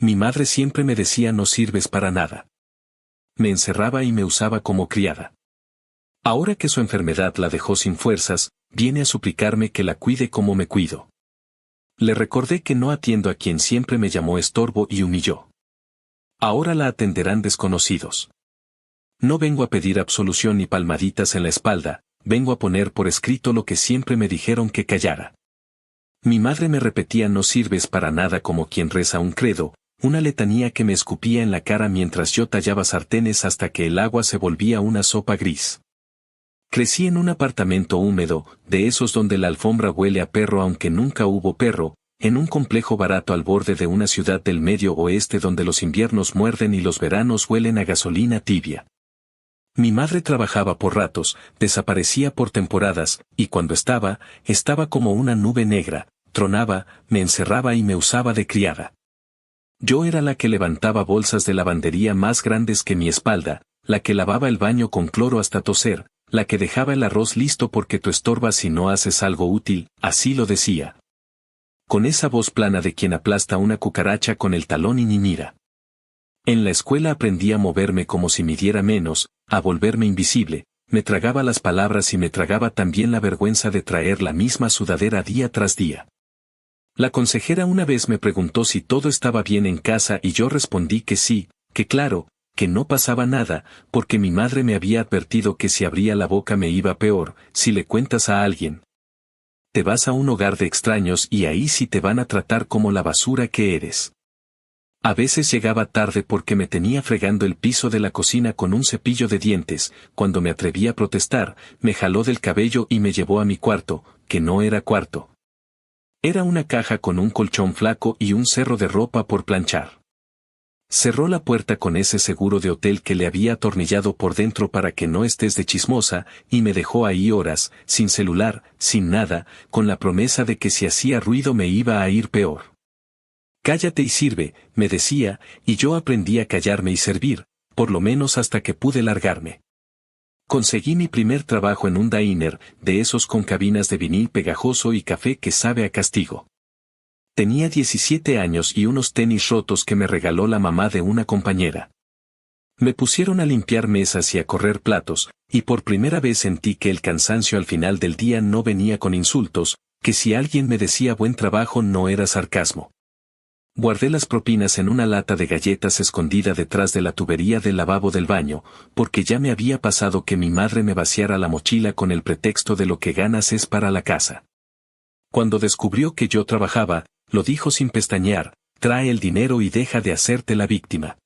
Mi madre siempre me decía no sirves para nada. Me encerraba y me usaba como criada. Ahora que su enfermedad la dejó sin fuerzas, viene a suplicarme que la cuide como me cuido. Le recordé que no atiendo a quien siempre me llamó estorbo y humilló. Ahora la atenderán desconocidos. No vengo a pedir absolución ni palmaditas en la espalda, vengo a poner por escrito lo que siempre me dijeron que callara. Mi madre me repetía no sirves para nada como quien reza un credo, una letanía que me escupía en la cara mientras yo tallaba sartenes hasta que el agua se volvía una sopa gris. Crecí en un apartamento húmedo, de esos donde la alfombra huele a perro aunque nunca hubo perro, en un complejo barato al borde de una ciudad del medio oeste donde los inviernos muerden y los veranos huelen a gasolina tibia. Mi madre trabajaba por ratos, desaparecía por temporadas, y cuando estaba como una nube negra, tronaba, me encerraba y me usaba de criada. Yo era la que levantaba bolsas de lavandería más grandes que mi espalda, la que lavaba el baño con cloro hasta toser, la que dejaba el arroz listo porque tú estorbas si no haces algo útil, así lo decía. Con esa voz plana de quien aplasta una cucaracha con el talón y ñiñira. En la escuela aprendí a moverme como si midiera menos, a volverme invisible, me tragaba las palabras y me tragaba también la vergüenza de traer la misma sudadera día tras día. La consejera una vez me preguntó si todo estaba bien en casa y yo respondí que sí, que claro, que no pasaba nada, porque mi madre me había advertido que si abría la boca me iba peor, si le cuentas a alguien. Te vas a un hogar de extraños y ahí sí te van a tratar como la basura que eres. A veces llegaba tarde porque me tenía fregando el piso de la cocina con un cepillo de dientes, cuando me atreví a protestar, me jaló del cabello y me llevó a mi cuarto, que no era cuarto. Era una caja con un colchón flaco y un cerro de ropa por planchar. Cerró la puerta con ese seguro de hotel que le había atornillado por dentro para que no estés de chismosa, y me dejó ahí horas, sin celular, sin nada, con la promesa de que si hacía ruido me iba a ir peor. Cállate y sirve, me decía, y yo aprendí a callarme y servir, por lo menos hasta que pude largarme. Conseguí mi primer trabajo en un diner, de esos con cabinas de vinil pegajoso y café que sabe a castigo. Tenía 17 años y unos tenis rotos que me regaló la mamá de una compañera. Me pusieron a limpiar mesas y a correr platos, y por primera vez sentí que el cansancio al final del día no venía con insultos, que si alguien me decía buen trabajo no era sarcasmo. Guardé las propinas en una lata de galletas escondida detrás de la tubería del lavabo del baño, porque ya me había pasado que mi madre me vaciara la mochila con el pretexto de lo que ganas es para la casa. Cuando descubrió que yo trabajaba, lo dijo sin pestañear, trae el dinero y deja de hacerte la víctima.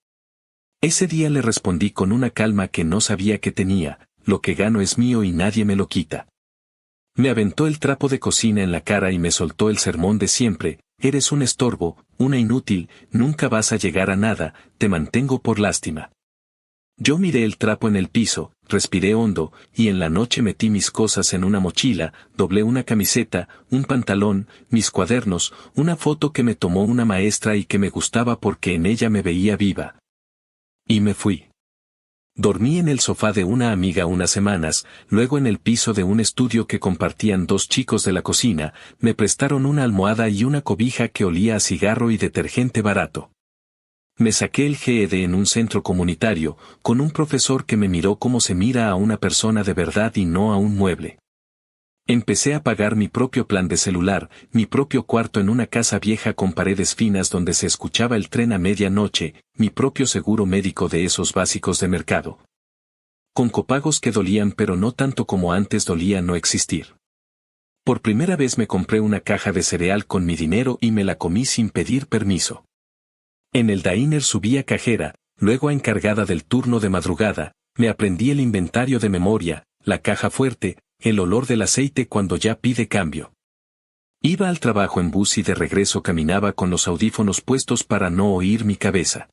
Ese día le respondí con una calma que no sabía que tenía, lo que gano es mío y nadie me lo quita. Me aventó el trapo de cocina en la cara y me soltó el sermón de siempre, eres un estorbo, una inútil, nunca vas a llegar a nada, te mantengo por lástima. Yo miré el trapo en el piso, respiré hondo, y en la noche metí mis cosas en una mochila, doblé una camiseta, un pantalón, mis cuadernos, una foto que me tomó una maestra y que me gustaba porque en ella me veía viva. Y me fui. Dormí en el sofá de una amiga unas semanas, luego en el piso de un estudio que compartían dos chicos de la cocina, me prestaron una almohada y una cobija que olía a cigarro y detergente barato. Me saqué el GED en un centro comunitario, con un profesor que me miró como se mira a una persona de verdad y no a un mueble. Empecé a pagar mi propio plan de celular, mi propio cuarto en una casa vieja con paredes finas donde se escuchaba el tren a medianoche, mi propio seguro médico de esos básicos de mercado. Con copagos que dolían pero no tanto como antes dolía no existir. Por primera vez me compré una caja de cereal con mi dinero y me la comí sin pedir permiso. En el diner subí a cajera, luego a encargada del turno de madrugada, me aprendí el inventario de memoria, la caja fuerte, el olor del aceite cuando ya pide cambio. Iba al trabajo en bus y de regreso caminaba con los audífonos puestos para no oír mi cabeza.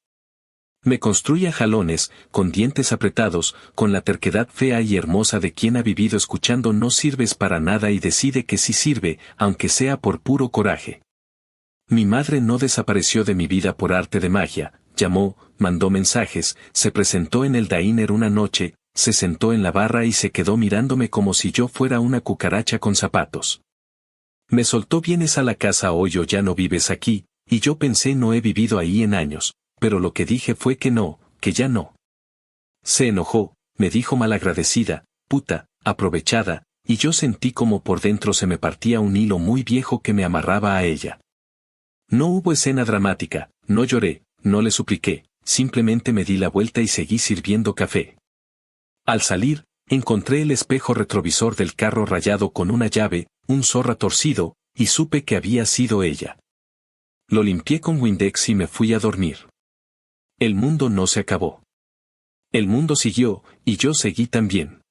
Me construía jalones, con dientes apretados, con la terquedad fea y hermosa de quien ha vivido escuchando no sirves para nada y decide que sí sirve, aunque sea por puro coraje. Mi madre no desapareció de mi vida por arte de magia, llamó, mandó mensajes, se presentó en el diner una noche, se sentó en la barra y se quedó mirándome como si yo fuera una cucaracha con zapatos. Me soltó vienes a la casa hoy o ya no vives aquí, y yo pensé no he vivido ahí en años, pero lo que dije fue que no, que ya no. Se enojó, me dijo malagradecida, puta, aprovechada, y yo sentí como por dentro se me partía un hilo muy viejo que me amarraba a ella. No hubo escena dramática, no lloré, no le supliqué, simplemente me di la vuelta y seguí sirviendo café. Al salir, encontré el espejo retrovisor del carro rayado con una llave, un zorra torcido, y supe que había sido ella. Lo limpié con Windex y me fui a dormir. El mundo no se acabó. El mundo siguió, y yo seguí también.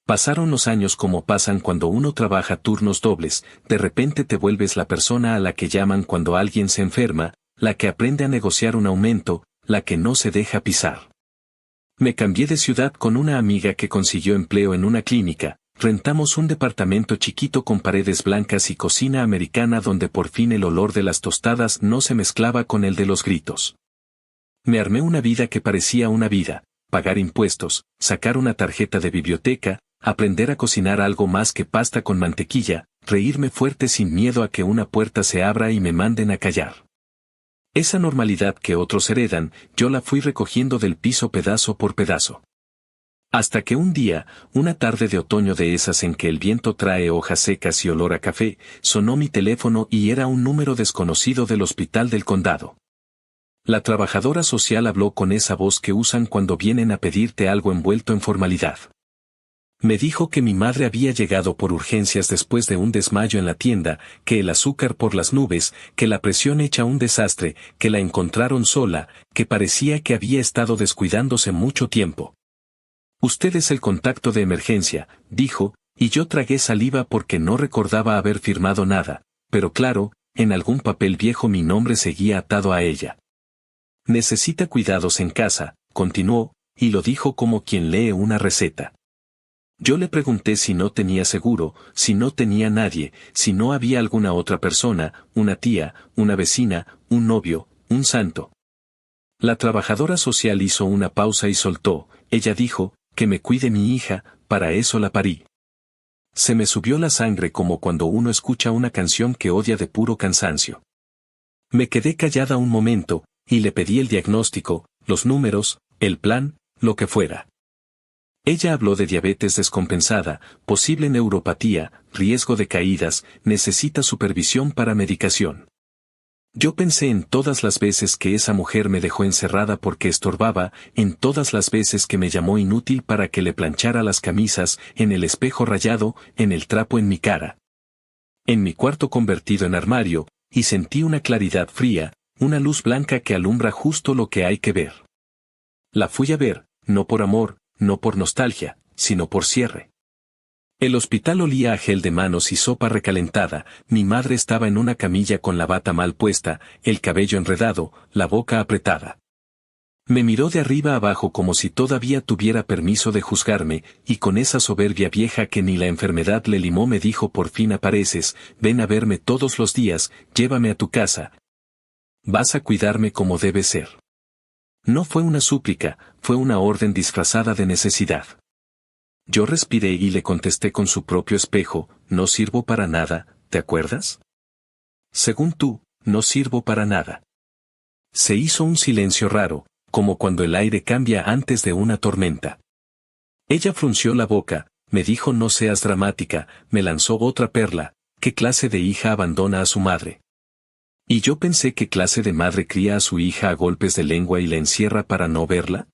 Pasaron los años como pasan cuando uno trabaja turnos dobles, de repente te vuelves la persona a la que llaman cuando alguien se enferma, la que aprende a negociar un aumento, la que no se deja pisar. Me cambié de ciudad con una amiga que consiguió empleo en una clínica, rentamos un departamento chiquito con paredes blancas y cocina americana donde por fin el olor de las tostadas no se mezclaba con el de los gritos. Me armé una vida que parecía una vida, pagar impuestos, sacar una tarjeta de biblioteca, aprender a cocinar algo más que pasta con mantequilla, reírme fuerte sin miedo a que una puerta se abra y me manden a callar. Esa normalidad que otros heredan, yo la fui recogiendo del piso pedazo por pedazo. Hasta que un día, una tarde de otoño de esas en que el viento trae hojas secas y olor a café, sonó mi teléfono y era un número desconocido del hospital del condado. La trabajadora social habló con esa voz que usan cuando vienen a pedirte algo envuelto en formalidad. Me dijo que mi madre había llegado por urgencias después de un desmayo en la tienda, que el azúcar por las nubes, que la presión hecha un desastre, que la encontraron sola, que parecía que había estado descuidándose mucho tiempo. Usted es el contacto de emergencia, dijo, y yo tragué saliva porque no recordaba haber firmado nada, pero claro, en algún papel viejo mi nombre seguía atado a ella. Necesita cuidados en casa, continuó, y lo dijo como quien lee una receta. Yo le pregunté si no tenía seguro, si no tenía nadie, si no había alguna otra persona, una tía, una vecina, un novio, un santo. La trabajadora social hizo una pausa y soltó, ella dijo, que me cuide mi hija, para eso la parí. Se me subió la sangre como cuando uno escucha una canción que odia de puro cansancio. Me quedé callada un momento, y le pedí el diagnóstico, los números, el plan, lo que fuera. Ella habló de diabetes descompensada, posible neuropatía, riesgo de caídas, necesita supervisión para medicación. Yo pensé en todas las veces que esa mujer me dejó encerrada porque estorbaba, en todas las veces que me llamó inútil para que le planchara las camisas, en el espejo rayado, en el trapo en mi cara. En mi cuarto convertido en armario, y sentí una claridad fría, una luz blanca que alumbra justo lo que hay que ver. La fui a ver, no por amor, no por nostalgia, sino por cierre. El hospital olía a gel de manos y sopa recalentada, mi madre estaba en una camilla con la bata mal puesta, el cabello enredado, la boca apretada. Me miró de arriba abajo como si todavía tuviera permiso de juzgarme, y con esa soberbia vieja que ni la enfermedad le limó me dijo por fin apareces, ven a verme todos los días, llévame a tu casa. Vas a cuidarme como debe ser. No fue una súplica, fue una orden disfrazada de necesidad. Yo respiré y le contesté con su propio espejo, no sirvo para nada, ¿te acuerdas? Según tú, no sirvo para nada. Se hizo un silencio raro, como cuando el aire cambia antes de una tormenta. Ella frunció la boca, me dijo no seas dramática, me lanzó otra perla, ¿qué clase de hija abandona a su madre? Y yo pensé qué clase de madre cría a su hija a golpes de lengua y la encierra para no verla.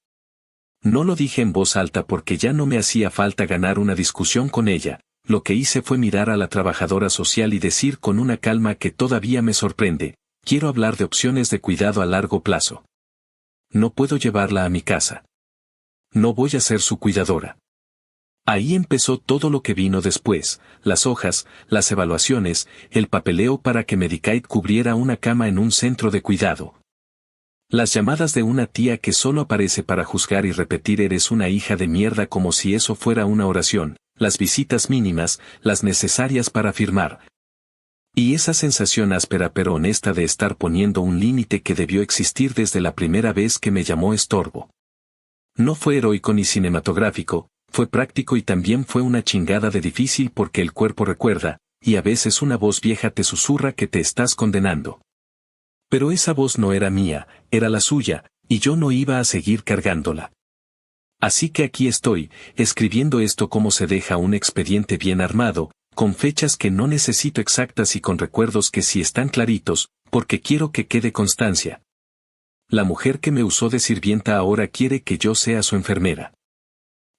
No lo dije en voz alta porque ya no me hacía falta ganar una discusión con ella, lo que hice fue mirar a la trabajadora social y decir con una calma que todavía me sorprende, quiero hablar de opciones de cuidado a largo plazo. No puedo llevarla a mi casa. No voy a ser su cuidadora. Ahí empezó todo lo que vino después, las hojas, las evaluaciones, el papeleo para que Medicaid cubriera una cama en un centro de cuidado. Las llamadas de una tía que solo aparece para juzgar y repetir eres una hija de mierda como si eso fuera una oración, las visitas mínimas, las necesarias para firmar. Y esa sensación áspera pero honesta de estar poniendo un límite que debió existir desde la primera vez que me llamó estorbo. No fue heroico ni cinematográfico, fue práctico y también fue una chingada de difícil porque el cuerpo recuerda, y a veces una voz vieja te susurra que te estás condenando. Pero esa voz no era mía, era la suya, y yo no iba a seguir cargándola. Así que aquí estoy, escribiendo esto como se deja un expediente bien armado, con fechas que no necesito exactas y con recuerdos que sí están claritos, porque quiero que quede constancia. La mujer que me usó de sirvienta ahora quiere que yo sea su enfermera.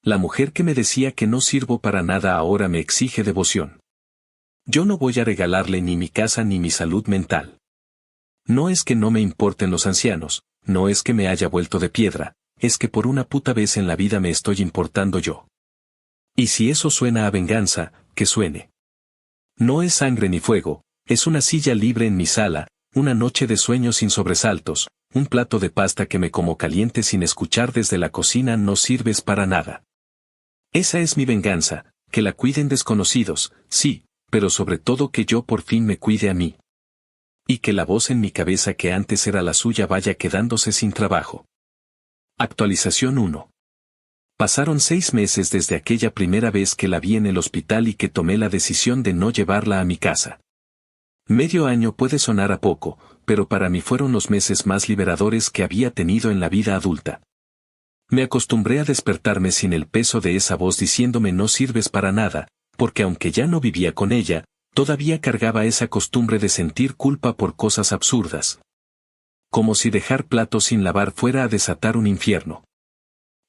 La mujer que me decía que no sirvo para nada ahora me exige devoción. Yo no voy a regalarle ni mi casa ni mi salud mental. No es que no me importen los ancianos, no es que me haya vuelto de piedra, es que por una puta vez en la vida me estoy importando yo. Y si eso suena a venganza, que suene. No es sangre ni fuego, es una silla libre en mi sala, una noche de sueño sin sobresaltos, un plato de pasta que me como caliente sin escuchar desde la cocina no sirves para nada. Esa es mi venganza, que la cuiden desconocidos, sí, pero sobre todo que yo por fin me cuide a mí. Y que la voz en mi cabeza que antes era la suya vaya quedándose sin trabajo. Actualización 1. Pasaron 6 meses desde aquella primera vez que la vi en el hospital y que tomé la decisión de no llevarla a mi casa. Medio año puede sonar a poco, pero para mí fueron los meses más liberadores que había tenido en la vida adulta. Me acostumbré a despertarme sin el peso de esa voz diciéndome no sirves para nada, porque aunque ya no vivía con ella, todavía cargaba esa costumbre de sentir culpa por cosas absurdas. Como si dejar platos sin lavar fuera a desatar un infierno.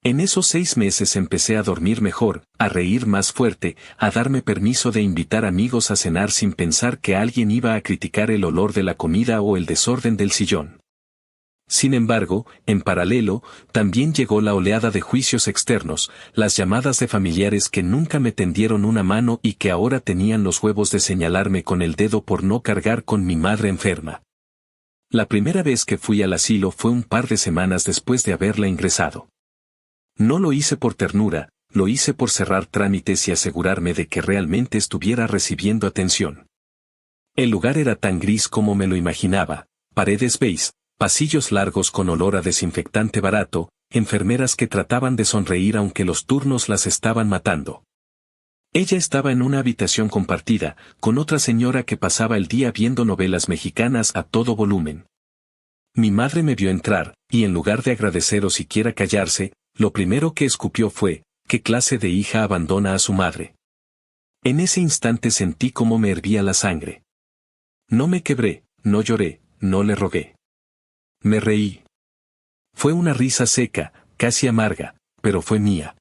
En esos 6 meses empecé a dormir mejor, a reír más fuerte, a darme permiso de invitar amigos a cenar sin pensar que alguien iba a criticar el olor de la comida o el desorden del sillón. Sin embargo, en paralelo, también llegó la oleada de juicios externos, las llamadas de familiares que nunca me tendieron una mano y que ahora tenían los huevos de señalarme con el dedo por no cargar con mi madre enferma. La primera vez que fui al asilo fue un par de semanas después de haberla ingresado. No lo hice por ternura, lo hice por cerrar trámites y asegurarme de que realmente estuviera recibiendo atención. El lugar era tan gris como me lo imaginaba, paredes beige, pasillos largos con olor a desinfectante barato, enfermeras que trataban de sonreír aunque los turnos las estaban matando. Ella estaba en una habitación compartida, con otra señora que pasaba el día viendo novelas mexicanas a todo volumen. Mi madre me vio entrar, y en lugar de agradecer o siquiera callarse, lo primero que escupió fue, ¿qué clase de hija abandona a su madre? En ese instante sentí cómo me hervía la sangre. No me quebré, no lloré, no le rogué. Me reí. Fue una risa seca, casi amarga, pero fue mía.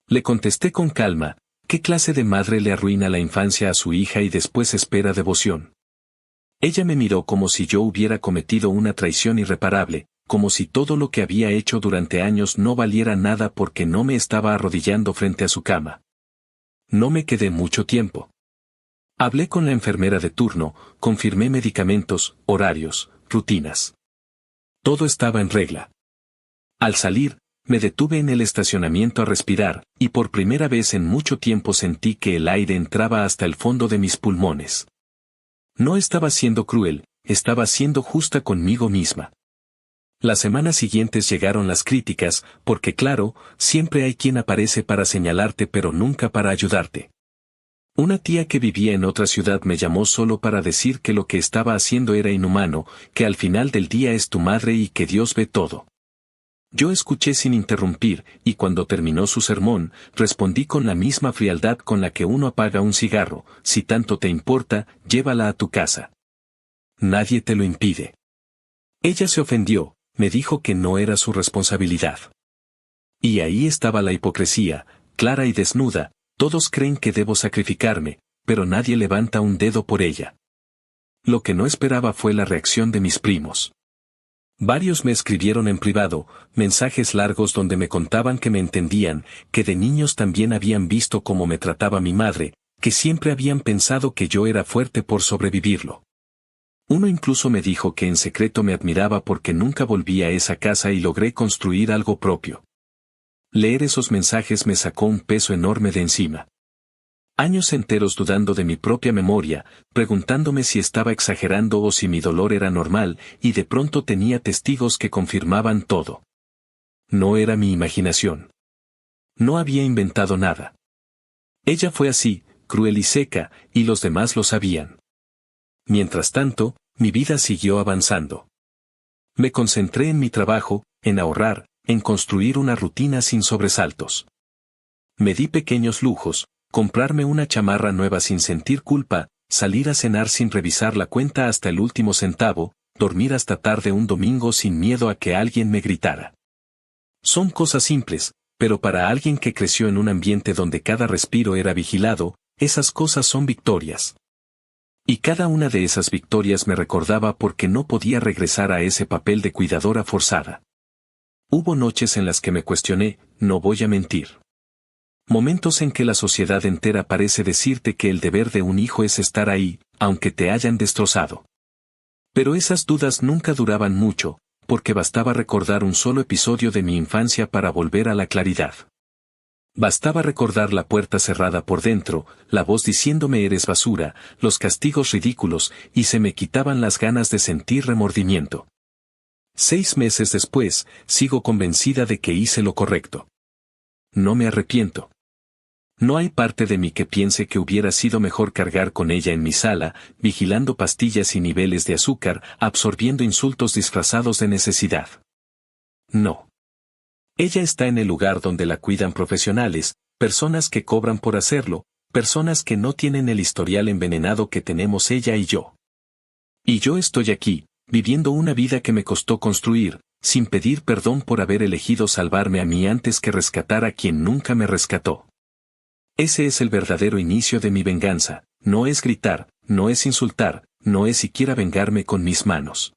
Le contesté con calma, ¿qué clase de madre le arruina la infancia a su hija y después espera devoción? Ella me miró como si yo hubiera cometido una traición irreparable, como si todo lo que había hecho durante años no valiera nada porque no me estaba arrodillando frente a su cama. No me quedé mucho tiempo. Hablé con la enfermera de turno, confirmé medicamentos, horarios, rutinas. Todo estaba en regla. Al salir, me detuve en el estacionamiento a respirar, y por primera vez en mucho tiempo sentí que el aire entraba hasta el fondo de mis pulmones. No estaba siendo cruel, estaba siendo justa conmigo misma. Las semanas siguientes llegaron las críticas, porque claro, siempre hay quien aparece para señalarte pero nunca para ayudarte. Una tía que vivía en otra ciudad me llamó solo para decir que lo que estaba haciendo era inhumano, que al final del día es tu madre y que Dios ve todo. Yo escuché sin interrumpir, y cuando terminó su sermón, respondí con la misma frialdad con la que uno apaga un cigarro, si tanto te importa, llévala a tu casa. Nadie te lo impide. Ella se ofendió, me dijo que no era su responsabilidad. Y ahí estaba la hipocresía, clara y desnuda, todos creen que debo sacrificarme, pero nadie levanta un dedo por ella. Lo que no esperaba fue la reacción de mis primos. Varios me escribieron en privado, mensajes largos donde me contaban que me entendían, que de niños también habían visto cómo me trataba mi madre, que siempre habían pensado que yo era fuerte por sobrevivirlo. Uno incluso me dijo que en secreto me admiraba porque nunca volví a esa casa y logré construir algo propio. Leer esos mensajes me sacó un peso enorme de encima. Años enteros dudando de mi propia memoria, preguntándome si estaba exagerando o si mi dolor era normal, y de pronto tenía testigos que confirmaban todo. No era mi imaginación. No había inventado nada. Ella fue así, cruel y seca, y los demás lo sabían. Mientras tanto, mi vida siguió avanzando. Me concentré en mi trabajo, en ahorrar, en construir una rutina sin sobresaltos. Me di pequeños lujos, comprarme una chamarra nueva sin sentir culpa, salir a cenar sin revisar la cuenta hasta el último centavo, dormir hasta tarde un domingo sin miedo a que alguien me gritara. Son cosas simples, pero para alguien que creció en un ambiente donde cada respiro era vigilado, esas cosas son victorias. Y cada una de esas victorias me recordaba por qué no podía regresar a ese papel de cuidadora forzada. Hubo noches en las que me cuestioné, no voy a mentir. Momentos en que la sociedad entera parece decirte que el deber de un hijo es estar ahí, aunque te hayan destrozado. Pero esas dudas nunca duraban mucho, porque bastaba recordar un solo episodio de mi infancia para volver a la claridad. Bastaba recordar la puerta cerrada por dentro, la voz diciéndome eres basura, los castigos ridículos, y se me quitaban las ganas de sentir remordimiento. 6 meses después, sigo convencida de que hice lo correcto. No me arrepiento. No hay parte de mí que piense que hubiera sido mejor cargar con ella en mi sala, vigilando pastillas y niveles de azúcar, absorbiendo insultos disfrazados de necesidad. No. Ella está en el lugar donde la cuidan profesionales, personas que cobran por hacerlo, personas que no tienen el historial envenenado que tenemos ella y yo. Y yo estoy aquí, viviendo una vida que me costó construir, sin pedir perdón por haber elegido salvarme a mí antes que rescatar a quien nunca me rescató. Ese es el verdadero inicio de mi venganza, no es gritar, no es insultar, no es siquiera vengarme con mis manos.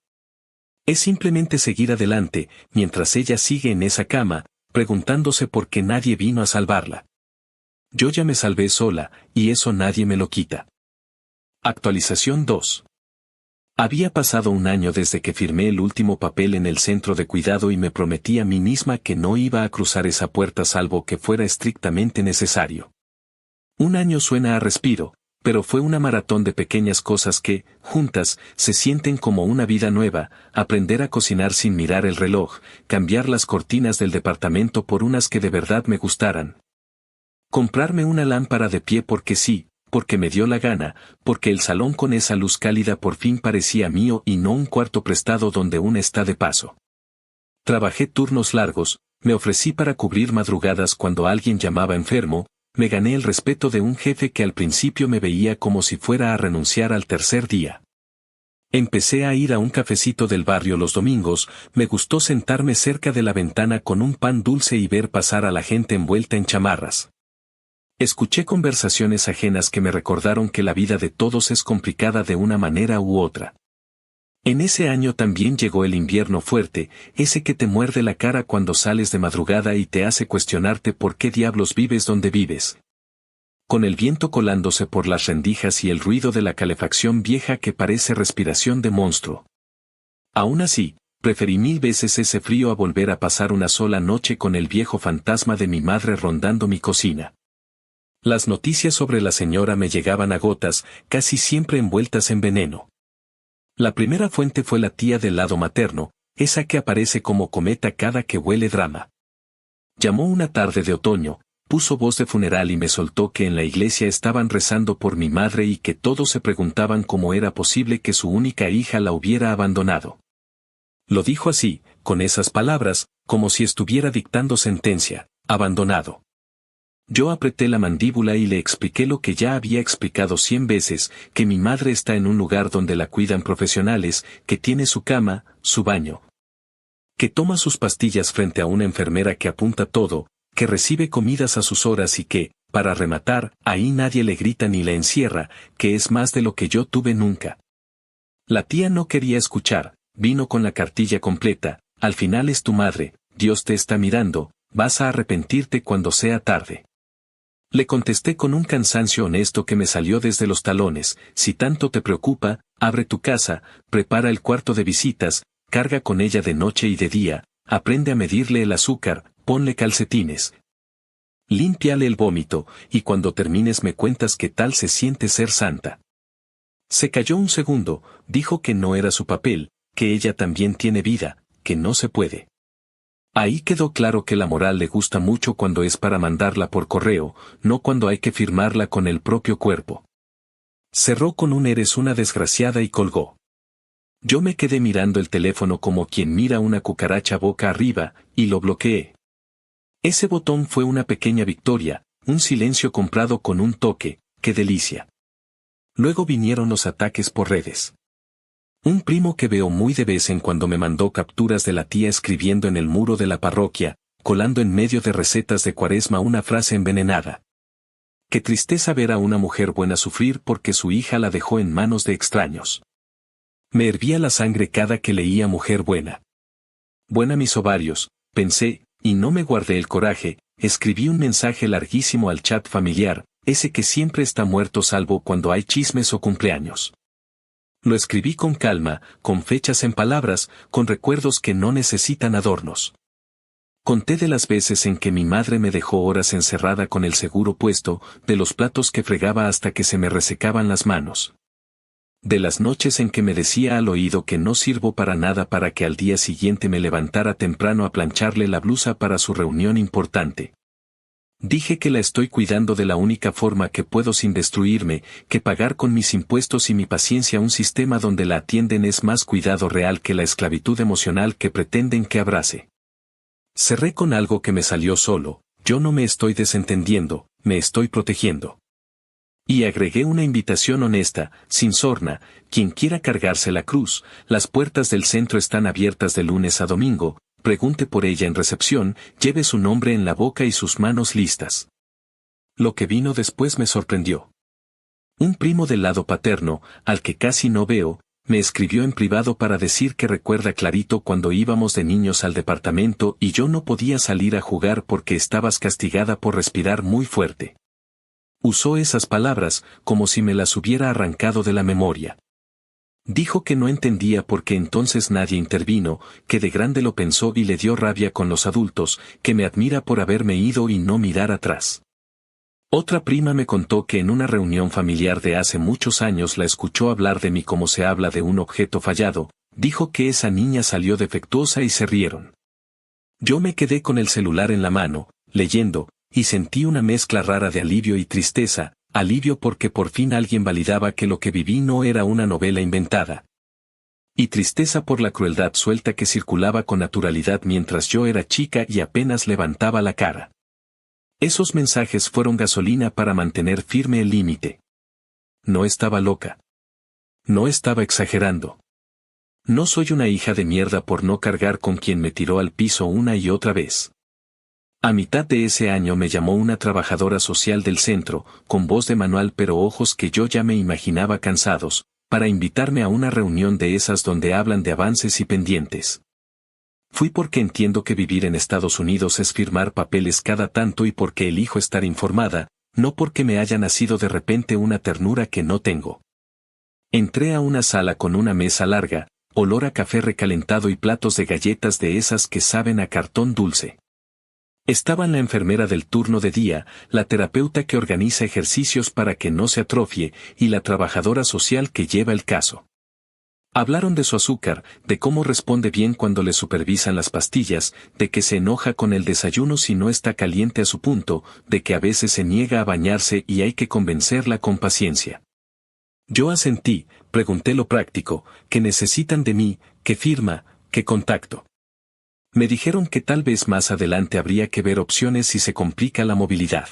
Es simplemente seguir adelante, mientras ella sigue en esa cama, preguntándose por qué nadie vino a salvarla. Yo ya me salvé sola, y eso nadie me lo quita. Actualización 2. Había pasado un año desde que firmé el último papel en el centro de cuidado y me prometí a mí misma que no iba a cruzar esa puerta salvo que fuera estrictamente necesario. Un año suena a respiro, pero fue una maratón de pequeñas cosas que, juntas, se sienten como una vida nueva, aprender a cocinar sin mirar el reloj, cambiar las cortinas del departamento por unas que de verdad me gustaran. Comprarme una lámpara de pie porque sí, porque me dio la gana, porque el salón con esa luz cálida por fin parecía mío y no un cuarto prestado donde uno está de paso. Trabajé turnos largos, me ofrecí para cubrir madrugadas cuando alguien llamaba enfermo, me gané el respeto de un jefe que al principio me veía como si fuera a renunciar al tercer día. Empecé a ir a un cafecito del barrio los domingos, me gustó sentarme cerca de la ventana con un pan dulce y ver pasar a la gente envuelta en chamarras. Escuché conversaciones ajenas que me recordaron que la vida de todos es complicada de una manera u otra. En ese año también llegó el invierno fuerte, ese que te muerde la cara cuando sales de madrugada y te hace cuestionarte por qué diablos vives donde vives. Con el viento colándose por las rendijas y el ruido de la calefacción vieja que parece respiración de monstruo. Aún así, preferí 1000 veces ese frío a volver a pasar una sola noche con el viejo fantasma de mi madre rondando mi cocina. Las noticias sobre la señora me llegaban a gotas, casi siempre envueltas en veneno. La primera fuente fue la tía del lado materno, esa que aparece como cometa cada que huele drama. Llamó una tarde de otoño, puso voz de funeral y me soltó que en la iglesia estaban rezando por mi madre y que todos se preguntaban cómo era posible que su única hija la hubiera abandonado. Lo dijo así, con esas palabras, como si estuviera dictando sentencia, abandonado. Yo apreté la mandíbula y le expliqué lo que ya había explicado 100 veces, que mi madre está en un lugar donde la cuidan profesionales, que tiene su cama, su baño, que toma sus pastillas frente a una enfermera que apunta todo, que recibe comidas a sus horas y que, para rematar, ahí nadie le grita ni le encierra, que es más de lo que yo tuve nunca. La tía no quería escuchar, vino con la cartilla completa, al final es tu madre, Dios te está mirando, vas a arrepentirte cuando sea tarde. Le contesté con un cansancio honesto que me salió desde los talones, si tanto te preocupa, abre tu casa, prepara el cuarto de visitas, carga con ella de noche y de día, aprende a medirle el azúcar, ponle calcetines. Límpiale el vómito, y cuando termines me cuentas qué tal se siente ser santa. Se calló un segundo, dijo que no era su papel, que ella también tiene vida, que no se puede. Ahí quedó claro que la moral le gusta mucho cuando es para mandarla por correo, no cuando hay que firmarla con el propio cuerpo. Cerró con un eres una desgraciada y colgó. Yo me quedé mirando el teléfono como quien mira una cucaracha boca arriba, y lo bloqueé. Ese botón fue una pequeña victoria, un silencio comprado con un toque, ¡qué delicia! Luego vinieron los ataques por redes. Un primo que veo muy de vez en cuando me mandó capturas de la tía escribiendo en el muro de la parroquia, colando en medio de recetas de Cuaresma una frase envenenada. Qué tristeza ver a una mujer buena sufrir porque su hija la dejó en manos de extraños. Me hervía la sangre cada que leía mujer buena. Buena mis ovarios, pensé, y no me guardé el coraje, escribí un mensaje larguísimo al chat familiar, ese que siempre está muerto salvo cuando hay chismes o cumpleaños. Lo escribí con calma, con fechas en palabras, con recuerdos que no necesitan adornos. Conté de las veces en que mi madre me dejó horas encerrada con el seguro puesto, de los platos que fregaba hasta que se me resecaban las manos. De las noches en que me decía al oído que no sirvo para nada para que al día siguiente me levantara temprano a plancharle la blusa para su reunión importante. Dije que la estoy cuidando de la única forma que puedo sin destruirme, que pagar con mis impuestos y mi paciencia un sistema donde la atienden es más cuidado real que la esclavitud emocional que pretenden que abrace. Cerré con algo que me salió solo, yo no me estoy desentendiendo, me estoy protegiendo. Y agregué una invitación honesta, sin sorna, quien quiera cargarse la cruz, las puertas del centro están abiertas de lunes a domingo, pregunte por ella en recepción, lleve su nombre en la boca y sus manos listas. Lo que vino después me sorprendió. Un primo del lado paterno, al que casi no veo, me escribió en privado para decir que recuerda clarito cuando íbamos de niños al departamento y yo no podía salir a jugar porque estabas castigada por respirar muy fuerte. Usó esas palabras, como si me las hubiera arrancado de la memoria. Dijo que no entendía por qué entonces nadie intervino, que de grande lo pensó y le dio rabia con los adultos, que me admira por haberme ido y no mirar atrás. Otra prima me contó que en una reunión familiar de hace muchos años la escuchó hablar de mí como se habla de un objeto fallado, dijo que esa niña salió defectuosa y se rieron. Yo me quedé con el celular en la mano, leyendo, y sentí una mezcla rara de alivio y tristeza, alivio porque por fin alguien validaba que lo que viví no era una novela inventada. Y tristeza por la crueldad suelta que circulaba con naturalidad mientras yo era chica y apenas levantaba la cara. Esos mensajes fueron gasolina para mantener firme el límite. No estaba loca. No estaba exagerando. No soy una hija de mierda por no cargar con quien me tiró al piso una y otra vez. A mitad de ese año me llamó una trabajadora social del centro, con voz de manual pero ojos que yo ya me imaginaba cansados, para invitarme a una reunión de esas donde hablan de avances y pendientes. Fui porque entiendo que vivir en Estados Unidos es firmar papeles cada tanto y porque elijo estar informada, no porque me haya nacido de repente una ternura que no tengo. Entré a una sala con una mesa larga, olor a café recalentado y platos de galletas de esas que saben a cartón dulce. Estaban la enfermera del turno de día, la terapeuta que organiza ejercicios para que no se atrofie, y la trabajadora social que lleva el caso. Hablaron de su azúcar, de cómo responde bien cuando le supervisan las pastillas, de que se enoja con el desayuno si no está caliente a su punto, de que a veces se niega a bañarse y hay que convencerla con paciencia. Yo asentí, pregunté lo práctico, ¿qué necesitan de mí, qué firma, qué contacto? Me dijeron que tal vez más adelante habría que ver opciones si se complica la movilidad.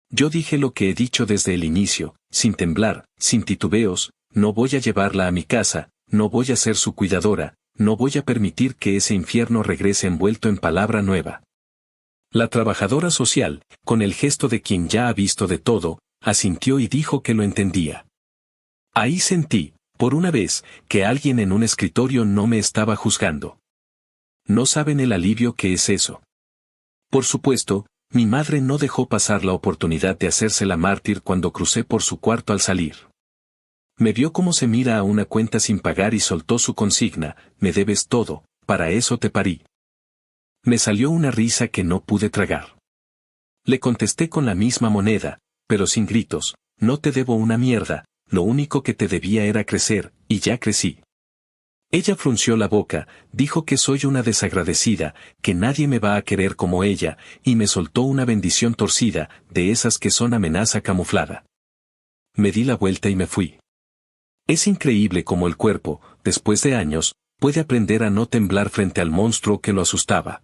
Yo dije lo que he dicho desde el inicio, sin temblar, sin titubeos, no voy a llevarla a mi casa, no voy a ser su cuidadora, no voy a permitir que ese infierno regrese envuelto en palabra nueva. La trabajadora social, con el gesto de quien ya ha visto de todo, asintió y dijo que lo entendía. Ahí sentí, por una vez, que alguien en un escritorio no me estaba juzgando. No saben el alivio que es eso. Por supuesto, mi madre no dejó pasar la oportunidad de hacerse la mártir cuando crucé por su cuarto al salir. Me vio cómo se mira a una cuenta sin pagar y soltó su consigna, me debes todo, para eso te parí. Me salió una risa que no pude tragar. Le contesté con la misma moneda, pero sin gritos, no te debo una mierda, lo único que te debía era crecer, y ya crecí. Ella frunció la boca, dijo que soy una desagradecida, que nadie me va a querer como ella, y me soltó una bendición torcida, de esas que son amenaza camuflada. Me di la vuelta y me fui. Es increíble cómo el cuerpo, después de años, puede aprender a no temblar frente al monstruo que lo asustaba.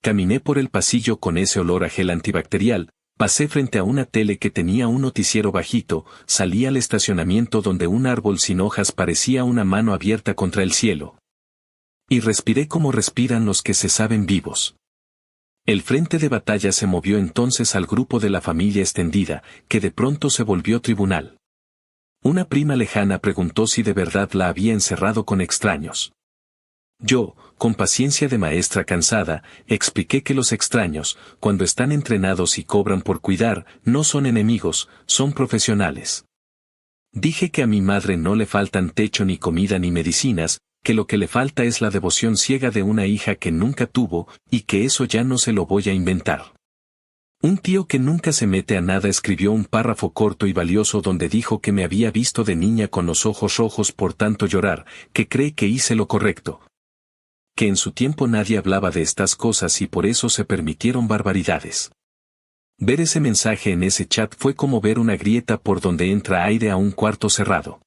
Caminé por el pasillo con ese olor a gel antibacterial, pasé frente a una tele que tenía un noticiero bajito, salí al estacionamiento donde un árbol sin hojas parecía una mano abierta contra el cielo. Y respiré como respiran los que se saben vivos. El frente de batalla se movió entonces al grupo de la familia extendida, que de pronto se volvió tribunal. Una prima lejana preguntó si de verdad la había encerrado con extraños. Yo, con paciencia de maestra cansada, expliqué que los extraños, cuando están entrenados y cobran por cuidar, no son enemigos, son profesionales. Dije que a mi madre no le faltan techo ni comida ni medicinas, que lo que le falta es la devoción ciega de una hija que nunca tuvo, y que eso ya no se lo voy a inventar. Un tío que nunca se mete a nada escribió un párrafo corto y valioso donde dijo que me había visto de niña con los ojos rojos por tanto llorar, que cree que hice lo correcto. Que en su tiempo nadie hablaba de estas cosas y por eso se permitieron barbaridades. Ver ese mensaje en ese chat fue como ver una grieta por donde entra aire a un cuarto cerrado.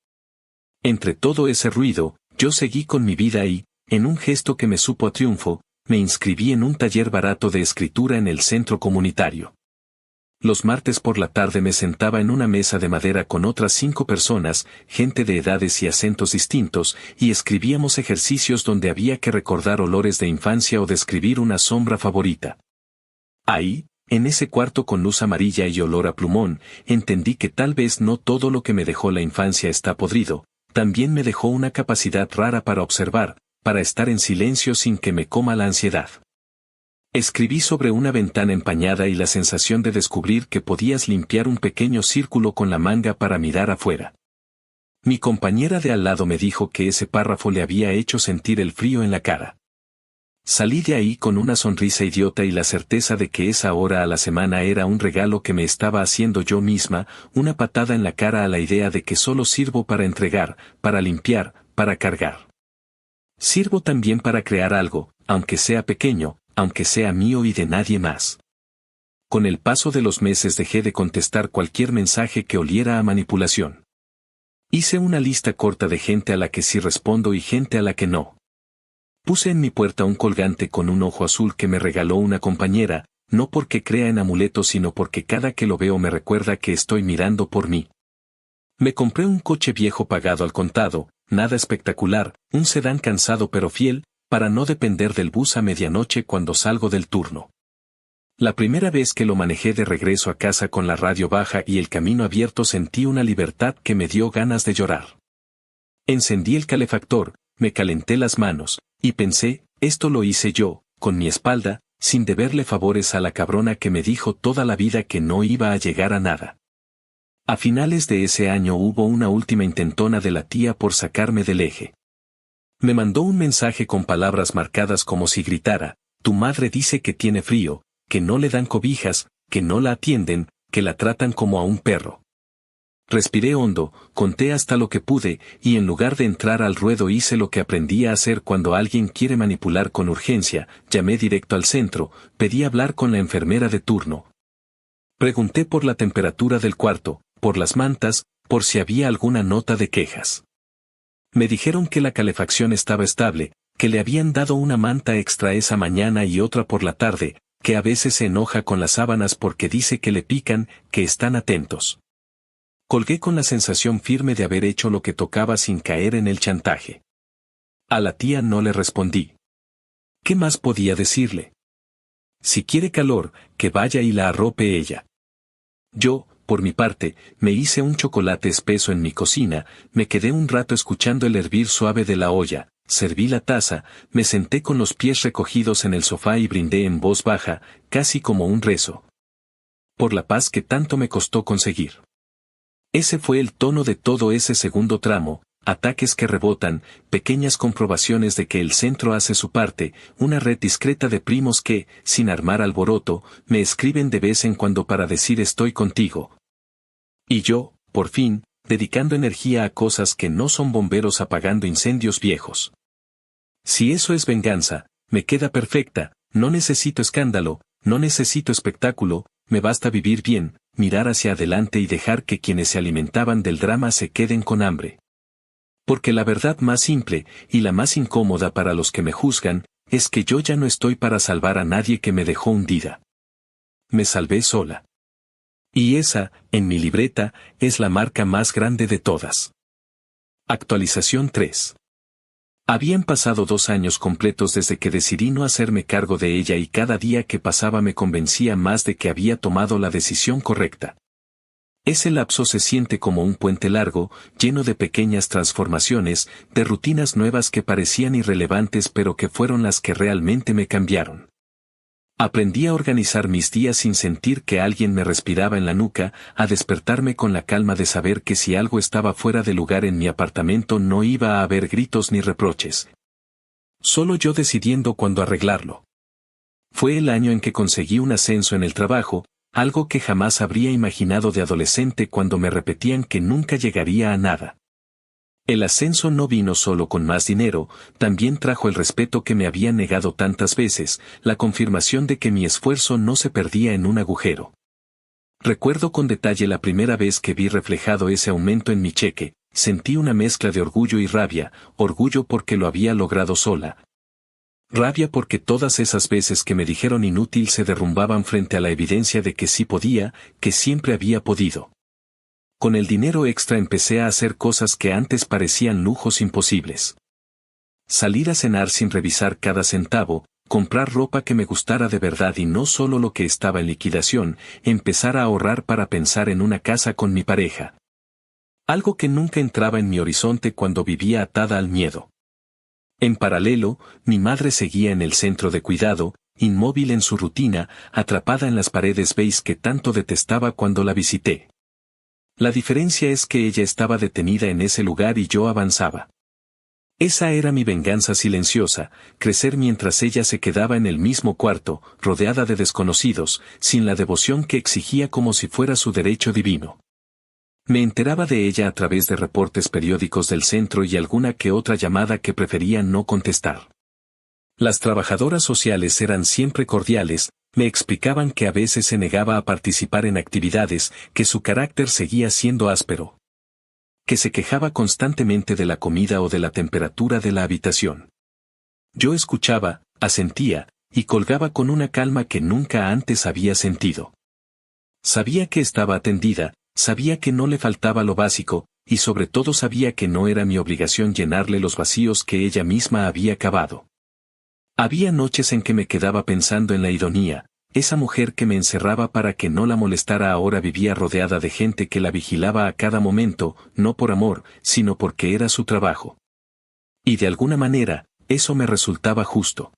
Entre todo ese ruido, yo seguí con mi vida y, en un gesto que me supo a triunfo, me inscribí en un taller barato de escritura en el centro comunitario. Los martes por la tarde me sentaba en una mesa de madera con otras 5 personas, gente de edades y acentos distintos, y escribíamos ejercicios donde había que recordar olores de infancia o describir una sombra favorita. Ahí, en ese cuarto con luz amarilla y olor a plumón, entendí que tal vez no todo lo que me dejó la infancia está podrido, también me dejó una capacidad rara para observar, para estar en silencio sin que me coma la ansiedad. Escribí sobre una ventana empañada y la sensación de descubrir que podías limpiar un pequeño círculo con la manga para mirar afuera. Mi compañera de al lado me dijo que ese párrafo le había hecho sentir el frío en la cara. Salí de ahí con una sonrisa idiota y la certeza de que esa hora a la semana era un regalo que me estaba haciendo yo misma, una patada en la cara a la idea de que solo sirvo para entregar, para limpiar, para cargar. Sirvo también para crear algo, aunque sea pequeño, aunque sea mío y de nadie más. Con el paso de los meses dejé de contestar cualquier mensaje que oliera a manipulación. Hice una lista corta de gente a la que sí respondo y gente a la que no. Puse en mi puerta un colgante con un ojo azul que me regaló una compañera, no porque crea en amuletos sino porque cada que lo veo me recuerda que estoy mirando por mí. Me compré un coche viejo pagado al contado, nada espectacular, un sedán cansado pero fiel, para no depender del bus a medianoche cuando salgo del turno. La primera vez que lo manejé de regreso a casa con la radio baja y el camino abierto sentí una libertad que me dio ganas de llorar. Encendí el calefactor, me calenté las manos, y pensé, esto lo hice yo, con mi espalda, sin deberle favores a la cabrona que me dijo toda la vida que no iba a llegar a nada. A finales de ese año hubo una última intentona de la tía por sacarme del eje. Me mandó un mensaje con palabras marcadas como si gritara, tu madre dice que tiene frío, que no le dan cobijas, que no la atienden, que la tratan como a un perro. Respiré hondo, conté hasta lo que pude, y en lugar de entrar al ruedo hice lo que aprendí a hacer cuando alguien quiere manipular con urgencia, llamé directo al centro, pedí hablar con la enfermera de turno. Pregunté por la temperatura del cuarto, por las mantas, por si había alguna nota de quejas. Me dijeron que la calefacción estaba estable, que le habían dado una manta extra esa mañana y otra por la tarde, que a veces se enoja con las sábanas porque dice que le pican, que están atentos. Colgué con la sensación firme de haber hecho lo que tocaba sin caer en el chantaje. A la tía no le respondí. ¿Qué más podía decirle? Si quiere calor, que vaya y la arrope ella. Yo, por mi parte, me hice un chocolate espeso en mi cocina, me quedé un rato escuchando el hervir suave de la olla, serví la taza, me senté con los pies recogidos en el sofá y brindé en voz baja, casi como un rezo. Por la paz que tanto me costó conseguir. Ese fue el tono de todo ese segundo tramo, ataques que rebotan, pequeñas comprobaciones de que el centro hace su parte, una red discreta de primos que, sin armar alboroto, me escriben de vez en cuando para decir estoy contigo. Y yo, por fin, dedicando energía a cosas que no son bomberos apagando incendios viejos. Si eso es venganza, me queda perfecta, no necesito escándalo, no necesito espectáculo, me basta vivir bien, mirar hacia adelante y dejar que quienes se alimentaban del drama se queden con hambre. Porque la verdad más simple, y la más incómoda para los que me juzgan, es que yo ya no estoy para salvar a nadie que me dejó hundida. Me salvé sola. Y esa, en mi libreta, es la marca más grande de todas. Actualización 3. Habían pasado 2 años completos desde que decidí no hacerme cargo de ella y cada día que pasaba me convencía más de que había tomado la decisión correcta. Ese lapso se siente como un puente largo, lleno de pequeñas transformaciones, de rutinas nuevas que parecían irrelevantes pero que fueron las que realmente me cambiaron. Aprendí a organizar mis días sin sentir que alguien me respiraba en la nuca, a despertarme con la calma de saber que si algo estaba fuera de lugar en mi apartamento no iba a haber gritos ni reproches. Solo yo decidiendo cuándo arreglarlo. Fue el año en que conseguí un ascenso en el trabajo, algo que jamás habría imaginado de adolescente cuando me repetían que nunca llegaría a nada. El ascenso no vino solo con más dinero, también trajo el respeto que me habían negado tantas veces, la confirmación de que mi esfuerzo no se perdía en un agujero. Recuerdo con detalle la primera vez que vi reflejado ese aumento en mi cheque, sentí una mezcla de orgullo y rabia, orgullo porque lo había logrado sola. Rabia porque todas esas veces que me dijeron inútil se derrumbaban frente a la evidencia de que sí podía, que siempre había podido. Con el dinero extra empecé a hacer cosas que antes parecían lujos imposibles. Salir a cenar sin revisar cada centavo, comprar ropa que me gustara de verdad y no solo lo que estaba en liquidación, empezar a ahorrar para pensar en una casa con mi pareja. Algo que nunca entraba en mi horizonte cuando vivía atada al miedo. En paralelo, mi madre seguía en el centro de cuidado, inmóvil en su rutina, atrapada en las paredes beige que tanto detestaba cuando la visité. La diferencia es que ella estaba detenida en ese lugar y yo avanzaba. Esa era mi venganza silenciosa, crecer mientras ella se quedaba en el mismo cuarto, rodeada de desconocidos, sin la devoción que exigía como si fuera su derecho divino. Me enteraba de ella a través de reportes periódicos del centro y alguna que otra llamada que prefería no contestar. Las trabajadoras sociales eran siempre cordiales, me explicaban que a veces se negaba a participar en actividades, que su carácter seguía siendo áspero. Que se quejaba constantemente de la comida o de la temperatura de la habitación. Yo escuchaba, asentía, y colgaba con una calma que nunca antes había sentido. Sabía que estaba atendida, sabía que no le faltaba lo básico, y sobre todo sabía que no era mi obligación llenarle los vacíos que ella misma había cavado. Había noches en que me quedaba pensando en la ironía, esa mujer que me encerraba para que no la molestara ahora vivía rodeada de gente que la vigilaba a cada momento, no por amor, sino porque era su trabajo. Y de alguna manera, eso me resultaba justo.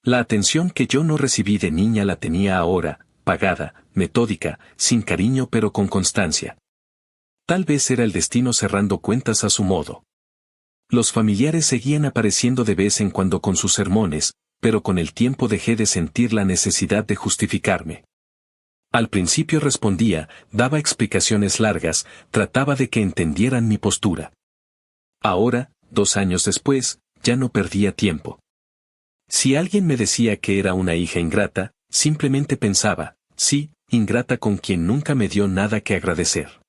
La atención que yo no recibí de niña la tenía ahora, pagada, metódica, sin cariño pero con constancia. Tal vez era el destino cerrando cuentas a su modo. Los familiares seguían apareciendo de vez en cuando con sus sermones, pero con el tiempo dejé de sentir la necesidad de justificarme. Al principio respondía, daba explicaciones largas, trataba de que entendieran mi postura. Ahora, 2 años después, ya no perdía tiempo. Si alguien me decía que era una hija ingrata, simplemente pensaba, sí, ingrata con quien nunca me dio nada que agradecer.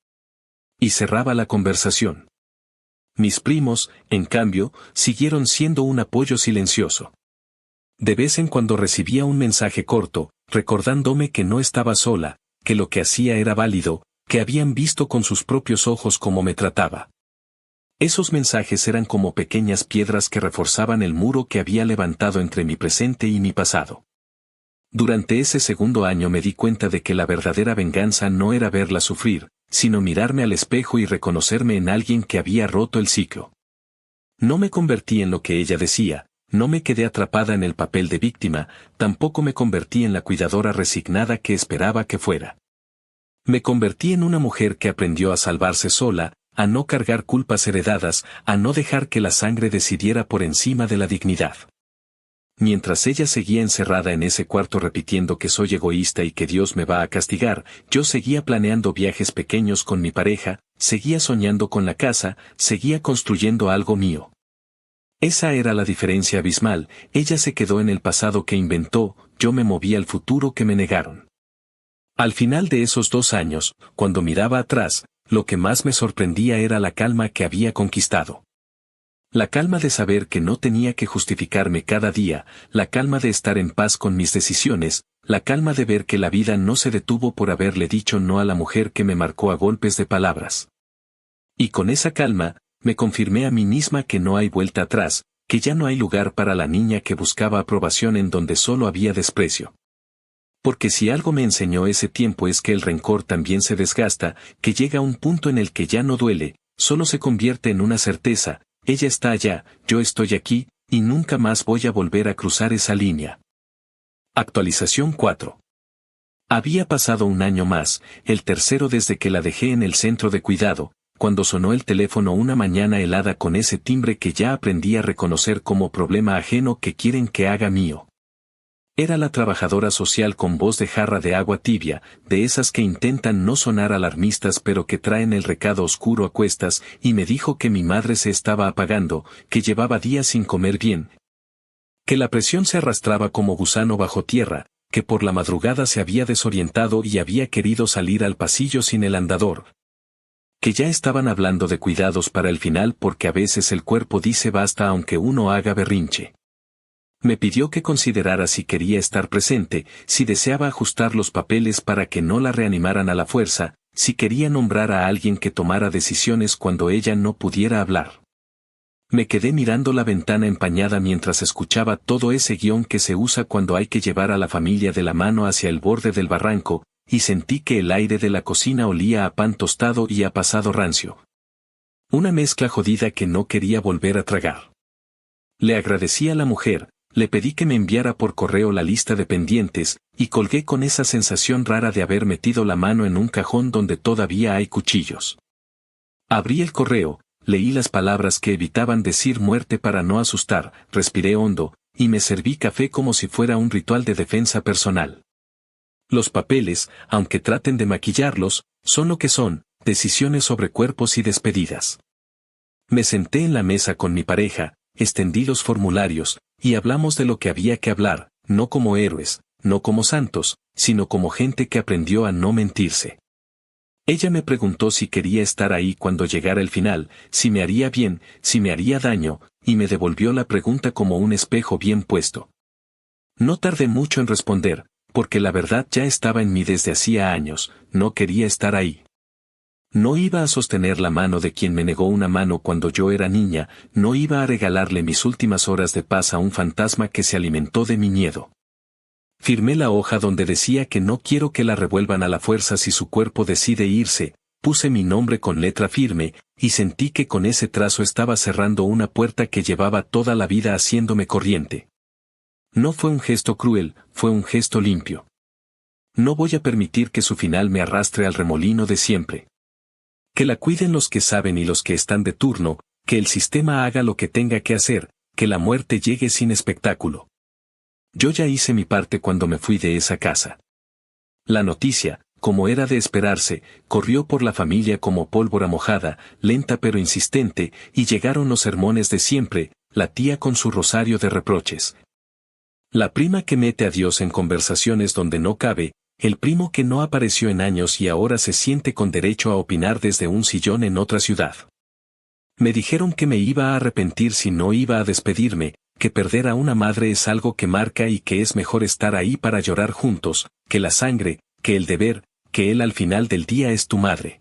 Y cerraba la conversación. Mis primos, en cambio, siguieron siendo un apoyo silencioso. De vez en cuando recibía un mensaje corto, recordándome que no estaba sola, que lo que hacía era válido, que habían visto con sus propios ojos cómo me trataba. Esos mensajes eran como pequeñas piedras que reforzaban el muro que había levantado entre mi presente y mi pasado. Durante ese segundo año me di cuenta de que la verdadera venganza no era verla sufrir, sino mirarme al espejo y reconocerme en alguien que había roto el ciclo. No me convertí en lo que ella decía, no me quedé atrapada en el papel de víctima, tampoco me convertí en la cuidadora resignada que esperaba que fuera. Me convertí en una mujer que aprendió a salvarse sola, a no cargar culpas heredadas, a no dejar que la sangre decidiera por encima de la dignidad. Mientras ella seguía encerrada en ese cuarto repitiendo que soy egoísta y que Dios me va a castigar, yo seguía planeando viajes pequeños con mi pareja, seguía soñando con la casa, seguía construyendo algo mío. Esa era la diferencia abismal, ella se quedó en el pasado que inventó, yo me moví al futuro que me negaron. Al final de esos 2 años, cuando miraba atrás, lo que más me sorprendía era la calma que había conquistado. La calma de saber que no tenía que justificarme cada día, la calma de estar en paz con mis decisiones, la calma de ver que la vida no se detuvo por haberle dicho no a la mujer que me marcó a golpes de palabras. Y con esa calma, me confirmé a mí misma que no hay vuelta atrás, que ya no hay lugar para la niña que buscaba aprobación en donde solo había desprecio. Porque si algo me enseñó ese tiempo es que el rencor también se desgasta, que llega a un punto en el que ya no duele, solo se convierte en una certeza: ella está allá, yo estoy aquí, y nunca más voy a volver a cruzar esa línea. Actualización 4. Había pasado un año más, el tercero desde que la dejé en el centro de cuidado, cuando sonó el teléfono una mañana helada con ese timbre que ya aprendí a reconocer como problema ajeno que quieren que haga mío. Era la trabajadora social con voz de jarra de agua tibia, de esas que intentan no sonar alarmistas pero que traen el recado oscuro a cuestas, y me dijo que mi madre se estaba apagando, que llevaba días sin comer bien, que la presión se arrastraba como gusano bajo tierra, que por la madrugada se había desorientado y había querido salir al pasillo sin el andador, que ya estaban hablando de cuidados para el final porque a veces el cuerpo dice basta aunque uno haga berrinche. Me pidió que considerara si quería estar presente, si deseaba ajustar los papeles para que no la reanimaran a la fuerza, si quería nombrar a alguien que tomara decisiones cuando ella no pudiera hablar. Me quedé mirando la ventana empañada mientras escuchaba todo ese guión que se usa cuando hay que llevar a la familia de la mano hacia el borde del barranco, y sentí que el aire de la cocina olía a pan tostado y a pasado rancio. Una mezcla jodida que no quería volver a tragar. Le agradecí a la mujer. Le pedí que me enviara por correo la lista de pendientes, y colgué con esa sensación rara de haber metido la mano en un cajón donde todavía hay cuchillos. Abrí el correo, leí las palabras que evitaban decir muerte para no asustar, respiré hondo, y me serví café como si fuera un ritual de defensa personal. Los papeles, aunque traten de maquillarlos, son lo que son, decisiones sobre cuerpos y despedidas. Me senté en la mesa con mi pareja, extendí los formularios, y hablamos de lo que había que hablar, no como héroes, no como santos, sino como gente que aprendió a no mentirse. Ella me preguntó si quería estar ahí cuando llegara el final, si me haría bien, si me haría daño, y me devolvió la pregunta como un espejo bien puesto. No tardé mucho en responder, porque la verdad ya estaba en mí desde hacía años, no quería estar ahí. No iba a sostener la mano de quien me negó una mano cuando yo era niña, no iba a regalarle mis últimas horas de paz a un fantasma que se alimentó de mi miedo. Firmé la hoja donde decía que no quiero que la revuelvan a la fuerza si su cuerpo decide irse, puse mi nombre con letra firme, y sentí que con ese trazo estaba cerrando una puerta que llevaba toda la vida haciéndome corriente. No fue un gesto cruel, fue un gesto limpio. No voy a permitir que su final me arrastre al remolino de siempre. Que la cuiden los que saben y los que están de turno, que el sistema haga lo que tenga que hacer, que la muerte llegue sin espectáculo. Yo ya hice mi parte cuando me fui de esa casa. La noticia, como era de esperarse, corrió por la familia como pólvora mojada, lenta pero insistente, y llegaron los sermones de siempre, la tía con su rosario de reproches. La prima que mete a Dios en conversaciones donde no cabe, el primo que no apareció en años y ahora se siente con derecho a opinar desde un sillón en otra ciudad. Me dijeron que me iba a arrepentir si no iba a despedirme, que perder a una madre es algo que marca y que es mejor estar ahí para llorar juntos, que la sangre, que el deber, que él al final del día es tu madre.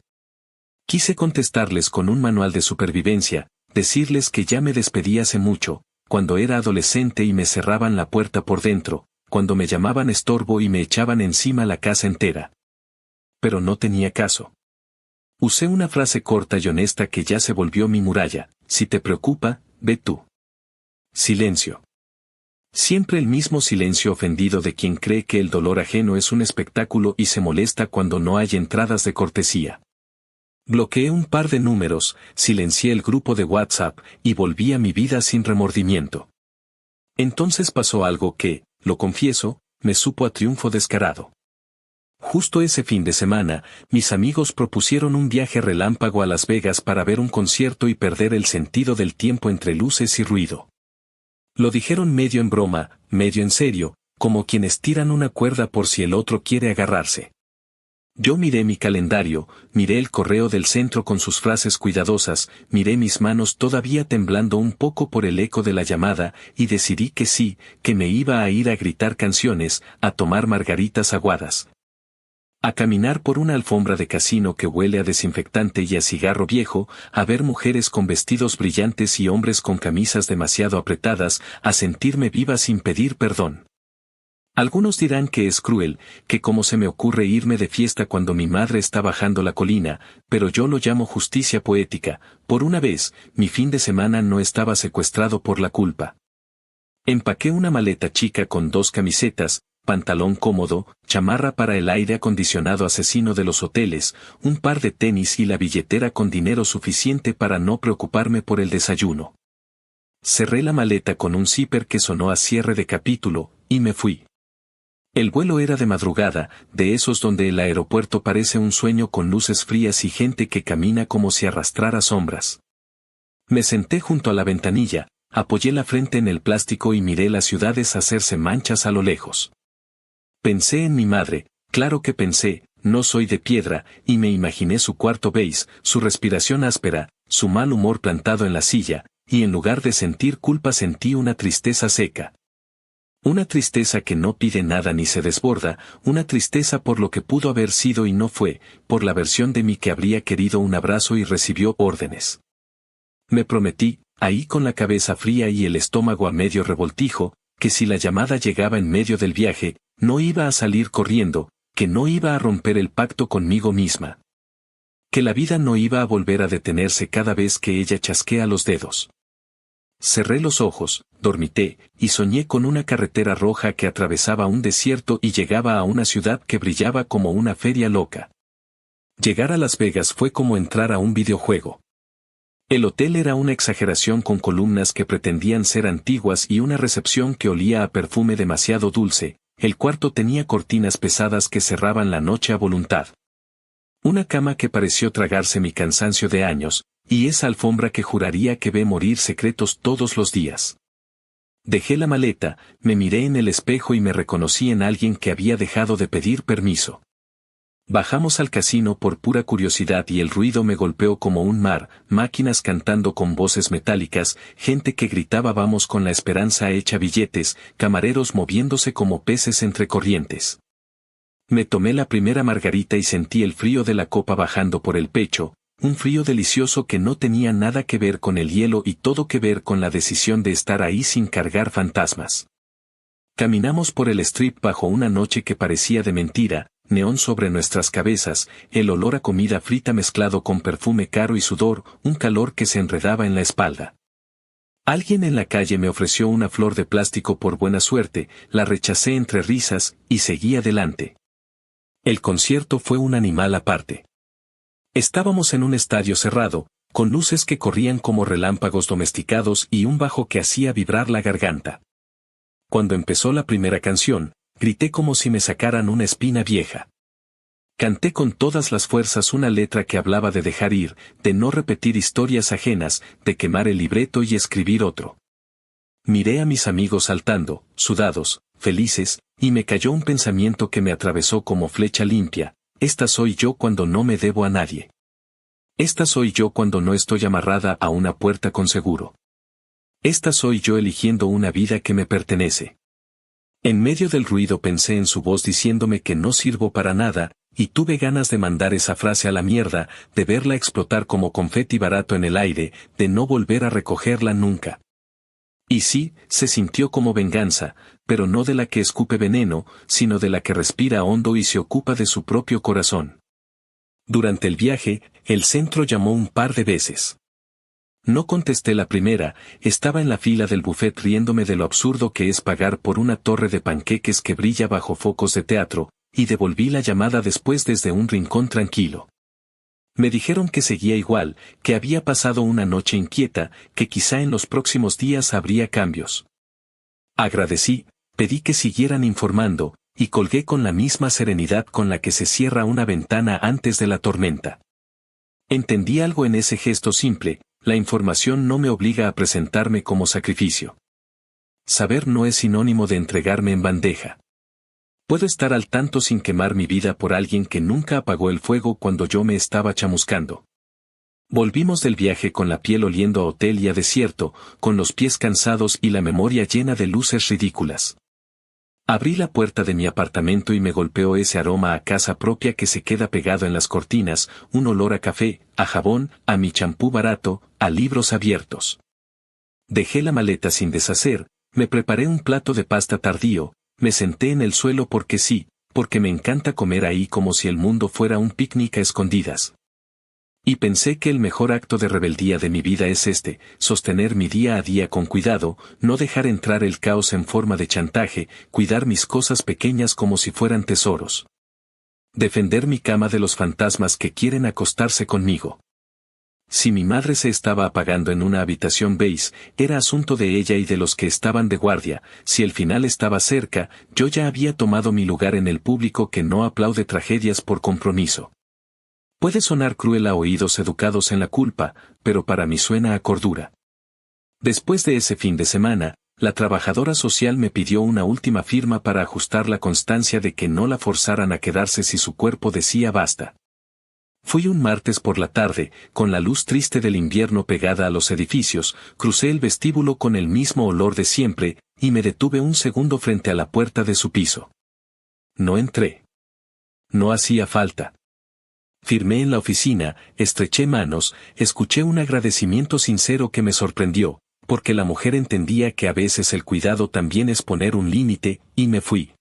Quise contestarles con un manual de supervivencia, decirles que ya me despedí hace mucho, cuando era adolescente y me cerraban la puerta por dentro, cuando me llamaban estorbo y me echaban encima la casa entera. Pero no tenía caso. Usé una frase corta y honesta que ya se volvió mi muralla: si te preocupa, ve tú. Silencio. Siempre el mismo silencio ofendido de quien cree que el dolor ajeno es un espectáculo y se molesta cuando no hay entradas de cortesía. Bloqueé un par de números, silencié el grupo de WhatsApp y volví a mi vida sin remordimiento. Entonces pasó algo que, lo confieso, me supo a triunfo descarado. Justo ese fin de semana, mis amigos propusieron un viaje relámpago a Las Vegas para ver un concierto y perder el sentido del tiempo entre luces y ruido. Lo dijeron medio en broma, medio en serio, como quienes tiran una cuerda por si el otro quiere agarrarse. Yo miré mi calendario, miré el correo del centro con sus frases cuidadosas, miré mis manos todavía temblando un poco por el eco de la llamada, y decidí que sí, que me iba a ir a gritar canciones, a tomar margaritas aguadas. A caminar por una alfombra de casino que huele a desinfectante y a cigarro viejo, a ver mujeres con vestidos brillantes y hombres con camisas demasiado apretadas, a sentirme viva sin pedir perdón. Algunos dirán que es cruel, que cómo se me ocurre irme de fiesta cuando mi madre está bajando la colina, pero yo lo llamo justicia poética. Por una vez, mi fin de semana no estaba secuestrado por la culpa. Empaqué una maleta chica con 2 camisetas, pantalón cómodo, chamarra para el aire acondicionado asesino de los hoteles, un par de tenis y la billetera con dinero suficiente para no preocuparme por el desayuno. Cerré la maleta con un zipper que sonó a cierre de capítulo, y me fui. El vuelo era de madrugada, de esos donde el aeropuerto parece un sueño con luces frías y gente que camina como si arrastrara sombras. Me senté junto a la ventanilla, apoyé la frente en el plástico y miré las ciudades hacerse manchas a lo lejos. Pensé en mi madre, claro que pensé, no soy de piedra, y me imaginé su cuarto beige, su respiración áspera, su mal humor plantado en la silla, y en lugar de sentir culpa sentí una tristeza seca. Una tristeza que no pide nada ni se desborda, una tristeza por lo que pudo haber sido y no fue, por la versión de mí que habría querido un abrazo y recibió órdenes. Me prometí, ahí con la cabeza fría y el estómago a medio revoltijo, que si la llamada llegaba en medio del viaje, no iba a salir corriendo, que no iba a romper el pacto conmigo misma. Que la vida no iba a volver a detenerse cada vez que ella chasquea los dedos. Cerré los ojos, dormité, y soñé con una carretera roja que atravesaba un desierto y llegaba a una ciudad que brillaba como una feria loca. Llegar a Las Vegas fue como entrar a un videojuego. El hotel era una exageración con columnas que pretendían ser antiguas y una recepción que olía a perfume demasiado dulce, el cuarto tenía cortinas pesadas que cerraban la noche a voluntad. Una cama que pareció tragarse mi cansancio de años, y esa alfombra que juraría que ve morir secretos todos los días. Dejé la maleta, me miré en el espejo y me reconocí en alguien que había dejado de pedir permiso. Bajamos al casino por pura curiosidad y el ruido me golpeó como un mar, máquinas cantando con voces metálicas, gente que gritaba vamos con la esperanza hecha billetes, camareros moviéndose como peces entre corrientes. Me tomé la primera margarita y sentí el frío de la copa bajando por el pecho, un frío delicioso que no tenía nada que ver con el hielo y todo que ver con la decisión de estar ahí sin cargar fantasmas. Caminamos por el strip bajo una noche que parecía de mentira, neón sobre nuestras cabezas, el olor a comida frita mezclado con perfume caro y sudor, un calor que se enredaba en la espalda. Alguien en la calle me ofreció una flor de plástico por buena suerte, la rechacé entre risas, y seguí adelante. El concierto fue un animal aparte. Estábamos en un estadio cerrado, con luces que corrían como relámpagos domesticados y un bajo que hacía vibrar la garganta. Cuando empezó la primera canción, grité como si me sacaran una espina vieja. Canté con todas las fuerzas una letra que hablaba de dejar ir, de no repetir historias ajenas, de quemar el libreto y escribir otro. Miré a mis amigos saltando, sudados, felices, y me cayó un pensamiento que me atravesó como flecha limpia. Esta soy yo cuando no me debo a nadie. Esta soy yo cuando no estoy amarrada a una puerta con seguro. Esta soy yo eligiendo una vida que me pertenece. En medio del ruido pensé en su voz diciéndome que no sirvo para nada, y tuve ganas de mandar esa frase a la mierda, de verla explotar como confeti barato en el aire, de no volver a recogerla nunca. Y sí, se sintió como venganza, pero no de la que escupe veneno, sino de la que respira hondo y se ocupa de su propio corazón. Durante el viaje, el centro llamó un par de veces. No contesté la primera, estaba en la fila del buffet riéndome de lo absurdo que es pagar por una torre de panqueques que brilla bajo focos de teatro, y devolví la llamada después desde un rincón tranquilo. Me dijeron que seguía igual, que había pasado una noche inquieta, que quizá en los próximos días habría cambios. Agradecí, pedí que siguieran informando, y colgué con la misma serenidad con la que se cierra una ventana antes de la tormenta. Entendí algo en ese gesto simple, la información no me obliga a presentarme como sacrificio. Saber no es sinónimo de entregarme en bandeja. Puedo estar al tanto sin quemar mi vida por alguien que nunca apagó el fuego cuando yo me estaba chamuscando. Volvimos del viaje con la piel oliendo a hotel y a desierto, con los pies cansados y la memoria llena de luces ridículas. Abrí la puerta de mi apartamento y me golpeó ese aroma a casa propia que se queda pegado en las cortinas, un olor a café, a jabón, a mi champú barato, a libros abiertos. Dejé la maleta sin deshacer, me preparé un plato de pasta tardío, me senté en el suelo porque sí, porque me encanta comer ahí como si el mundo fuera un picnic a escondidas. Y pensé que el mejor acto de rebeldía de mi vida es sostener mi día a día con cuidado, no dejar entrar el caos en forma de chantaje, cuidar mis cosas pequeñas como si fueran tesoros. Defender mi cama de los fantasmas que quieren acostarse conmigo. Si mi madre se estaba apagando en una habitación beige, era asunto de ella y de los que estaban de guardia. Si el final estaba cerca, yo ya había tomado mi lugar en el público que no aplaude tragedias por compromiso. Puede sonar cruel a oídos educados en la culpa, pero para mí suena a cordura. Después de ese fin de semana, la trabajadora social me pidió una última firma para ajustar la constancia de que no la forzaran a quedarse si su cuerpo decía basta. Fui un martes por la tarde, con la luz triste del invierno pegada a los edificios, crucé el vestíbulo con el mismo olor de siempre, y me detuve un segundo frente a la puerta de su piso. No entré. No hacía falta. Firmé en la oficina, estreché manos, escuché un agradecimiento sincero que me sorprendió, porque la mujer entendía que a veces el cuidado también es poner un límite, y me fui.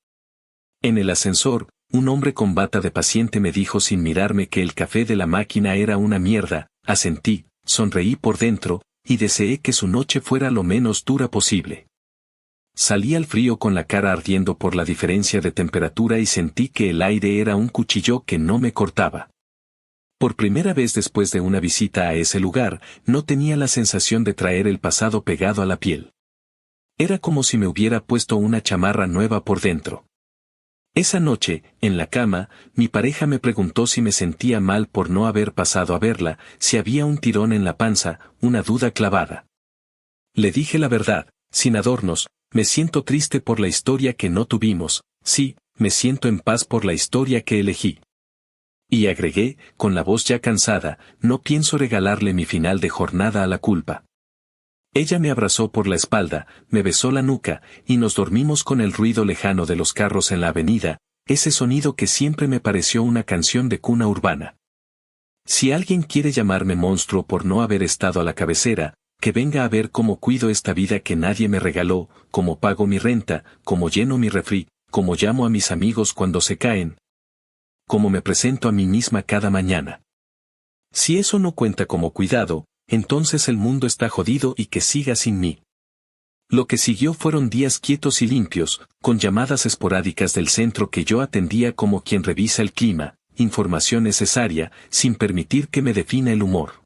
En el ascensor, un hombre con bata de paciente me dijo sin mirarme que el café de la máquina era una mierda, asentí, sonreí por dentro, y deseé que su noche fuera lo menos dura posible. Salí al frío con la cara ardiendo por la diferencia de temperatura y sentí que el aire era un cuchillo que no me cortaba. Por primera vez después de una visita a ese lugar, no tenía la sensación de traer el pasado pegado a la piel. Era como si me hubiera puesto una chamarra nueva por dentro. Esa noche, en la cama, mi pareja me preguntó si me sentía mal por no haber pasado a verla, si había un tirón en la panza, una duda clavada. Le dije la verdad, sin adornos, me siento triste por la historia que no tuvimos, sí, me siento en paz por la historia que elegí. Y agregué, con la voz ya cansada, no pienso regalarle mi final de jornada a la culpa. Ella me abrazó por la espalda, me besó la nuca, y nos dormimos con el ruido lejano de los carros en la avenida, ese sonido que siempre me pareció una canción de cuna urbana. Si alguien quiere llamarme monstruo por no haber estado a la cabecera, que venga a ver cómo cuido esta vida que nadie me regaló, cómo pago mi renta, cómo lleno mi refri, cómo llamo a mis amigos cuando se caen, cómo me presento a mí misma cada mañana. Si eso no cuenta como cuidado, entonces el mundo está jodido y que siga sin mí. Lo que siguió fueron días quietos y limpios, con llamadas esporádicas del centro que yo atendía como quien revisa el clima, información necesaria, sin permitir que me defina el humor.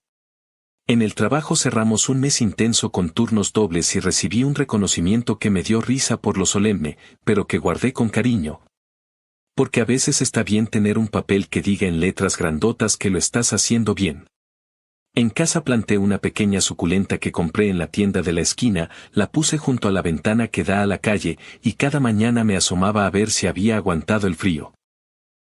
En el trabajo cerramos un mes intenso con turnos dobles y recibí un reconocimiento que me dio risa por lo solemne, pero que guardé con cariño. Porque a veces está bien tener un papel que diga en letras grandotas que lo estás haciendo bien. En casa planté una pequeña suculenta que compré en la tienda de la esquina, la puse junto a la ventana que da a la calle, y cada mañana me asomaba a ver si había aguantado el frío.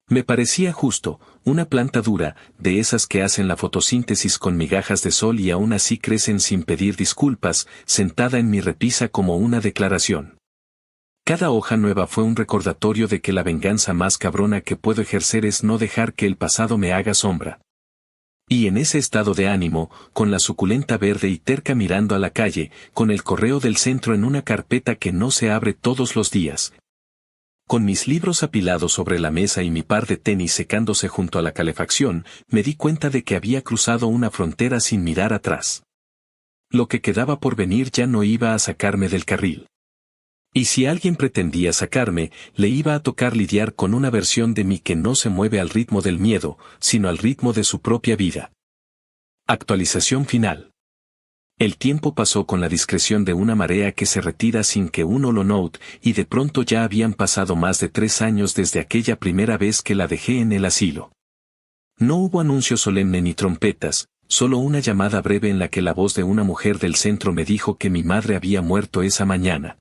Me parecía justo, una planta dura, de esas que hacen la fotosíntesis con migajas de sol y aún así crecen sin pedir disculpas, sentada en mi repisa como una declaración. Cada hoja nueva fue un recordatorio de que la venganza más cabrona que puedo ejercer es no dejar que el pasado me haga sombra. Y en ese estado de ánimo, con la suculenta verde y terca mirando a la calle, con el correo del centro en una carpeta que no se abre todos los días, con mis libros apilados sobre la mesa y mi par de tenis secándose junto a la calefacción, me di cuenta de que había cruzado una frontera sin mirar atrás. Lo que quedaba por venir ya no iba a sacarme del carril. Y si alguien pretendía sacarme, le iba a tocar lidiar con una versión de mí que no se mueve al ritmo del miedo, sino al ritmo de su propia vida. Actualización final. El tiempo pasó con la discreción de una marea que se retira sin que uno lo note, y de pronto ya habían pasado más de 3 años desde aquella primera vez que la dejé en el asilo. No hubo anuncio solemne ni trompetas, solo una llamada breve en la que la voz de una mujer del centro me dijo que mi madre había muerto esa mañana.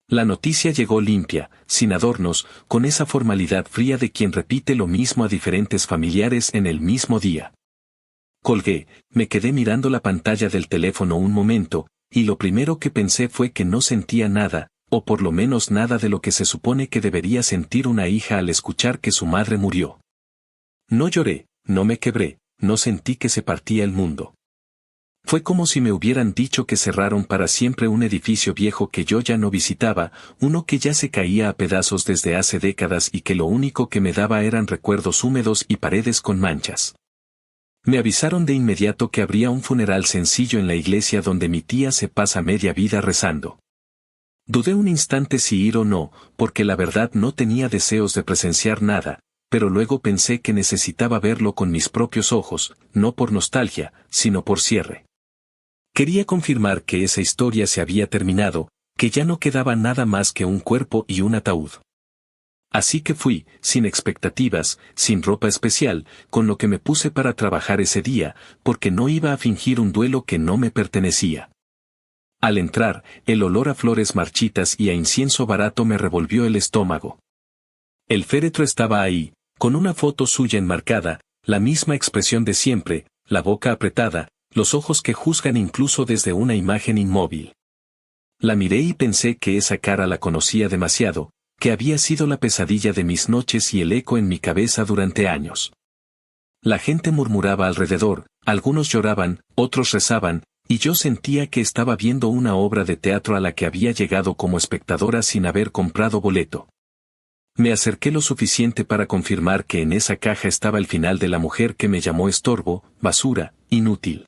La noticia llegó limpia, sin adornos, con esa formalidad fría de quien repite lo mismo a diferentes familiares en el mismo día. Colgué, me quedé mirando la pantalla del teléfono un momento, y lo primero que pensé fue que no sentía nada, o por lo menos nada de lo que se supone que debería sentir una hija al escuchar que su madre murió. No lloré, no me quebré, no sentí que se partía el mundo. Fue como si me hubieran dicho que cerraron para siempre un edificio viejo que yo ya no visitaba, uno que ya se caía a pedazos desde hace décadas y que lo único que me daba eran recuerdos húmedos y paredes con manchas. Me avisaron de inmediato que habría un funeral sencillo en la iglesia donde mi tía se pasa media vida rezando. Dudé un instante si ir o no, porque la verdad no tenía deseos de presenciar nada, pero luego pensé que necesitaba verlo con mis propios ojos, no por nostalgia, sino por cierre. Quería confirmar que esa historia se había terminado, que ya no quedaba nada más que un cuerpo y un ataúd. Así que fui, sin expectativas, sin ropa especial, con lo que me puse para trabajar ese día, porque no iba a fingir un duelo que no me pertenecía. Al entrar, el olor a flores marchitas y a incienso barato me revolvió el estómago. El féretro estaba ahí, con una foto suya enmarcada, la misma expresión de siempre, la boca apretada, los ojos que juzgan incluso desde una imagen inmóvil. La miré y pensé que esa cara la conocía demasiado, que había sido la pesadilla de mis noches y el eco en mi cabeza durante años. La gente murmuraba alrededor, algunos lloraban, otros rezaban, y yo sentía que estaba viendo una obra de teatro a la que había llegado como espectadora sin haber comprado boleto. Me acerqué lo suficiente para confirmar que en esa caja estaba el final de la mujer que me llamó estorbo, basura, inútil.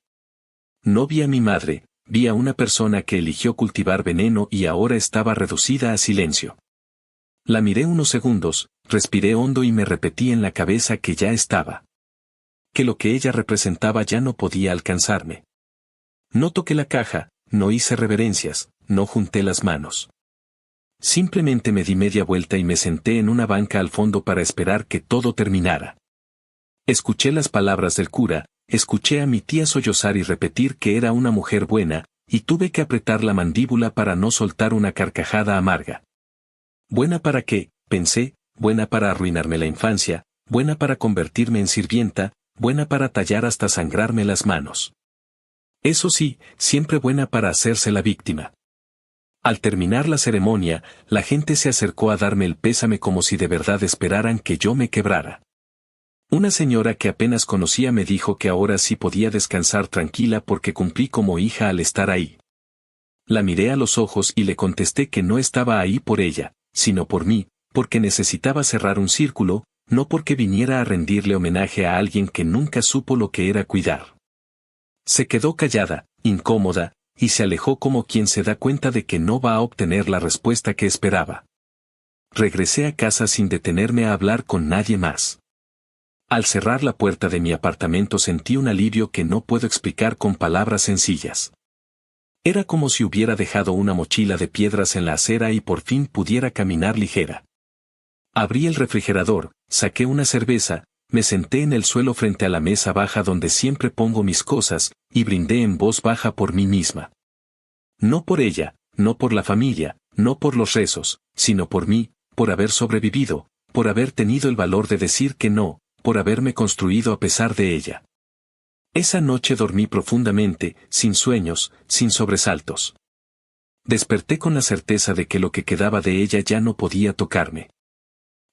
No vi a mi madre, vi a una persona que eligió cultivar veneno y ahora estaba reducida a silencio. La miré unos segundos, respiré hondo y me repetí en la cabeza que ya estaba. Que lo que ella representaba ya no podía alcanzarme. No toqué la caja, no hice reverencias, no junté las manos. Simplemente me di media vuelta y me senté en una banca al fondo para esperar que todo terminara. Escuché las palabras del cura, escuché a mi tía sollozar y repetir que era una mujer buena, y tuve que apretar la mandíbula para no soltar una carcajada amarga. ¿Buena para qué?, pensé, buena para arruinarme la infancia, buena para convertirme en sirvienta, buena para tallar hasta sangrarme las manos. Eso sí, siempre buena para hacerse la víctima. Al terminar la ceremonia, la gente se acercó a darme el pésame como si de verdad esperaran que yo me quebrara. Una señora que apenas conocía me dijo que ahora sí podía descansar tranquila porque cumplí como hija al estar ahí. La miré a los ojos y le contesté que no estaba ahí por ella, sino por mí, porque necesitaba cerrar un círculo, no porque viniera a rendirle homenaje a alguien que nunca supo lo que era cuidar. Se quedó callada, incómoda, y se alejó como quien se da cuenta de que no va a obtener la respuesta que esperaba. Regresé a casa sin detenerme a hablar con nadie más. Al cerrar la puerta de mi apartamento sentí un alivio que no puedo explicar con palabras sencillas. Era como si hubiera dejado una mochila de piedras en la acera y por fin pudiera caminar ligera. Abrí el refrigerador, saqué una cerveza, me senté en el suelo frente a la mesa baja donde siempre pongo mis cosas, y brindé en voz baja por mí misma. No por ella, no por la familia, no por los rezos, sino por mí, por haber sobrevivido, por haber tenido el valor de decir que no, por haberme construido a pesar de ella. Esa noche dormí profundamente, sin sueños, sin sobresaltos. Desperté con la certeza de que lo que quedaba de ella ya no podía tocarme.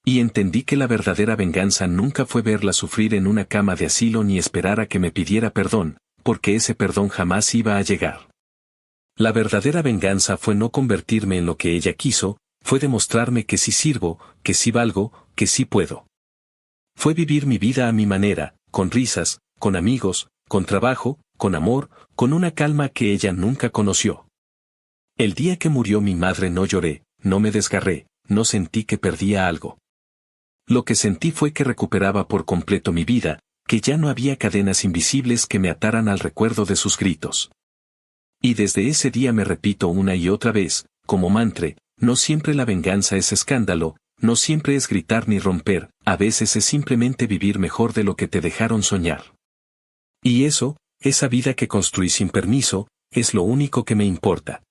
Y entendí que la verdadera venganza nunca fue verla sufrir en una cama de asilo ni esperar a que me pidiera perdón, porque ese perdón jamás iba a llegar. La verdadera venganza fue no convertirme en lo que ella quiso, fue demostrarme que sí sirvo, que sí valgo, que sí puedo. Fue vivir mi vida a mi manera, con risas, con amigos, con trabajo, con amor, con una calma que ella nunca conoció. El día que murió mi madre no lloré, no me desgarré, no sentí que perdía algo. Lo que sentí fue que recuperaba por completo mi vida, que ya no había cadenas invisibles que me ataran al recuerdo de sus gritos. Y desde ese día me repito una y otra vez, como mantra, no siempre la venganza es escándalo, no siempre es gritar ni romper, a veces es simplemente vivir mejor de lo que te dejaron soñar. Y eso, esa vida que construí sin permiso, es lo único que me importa.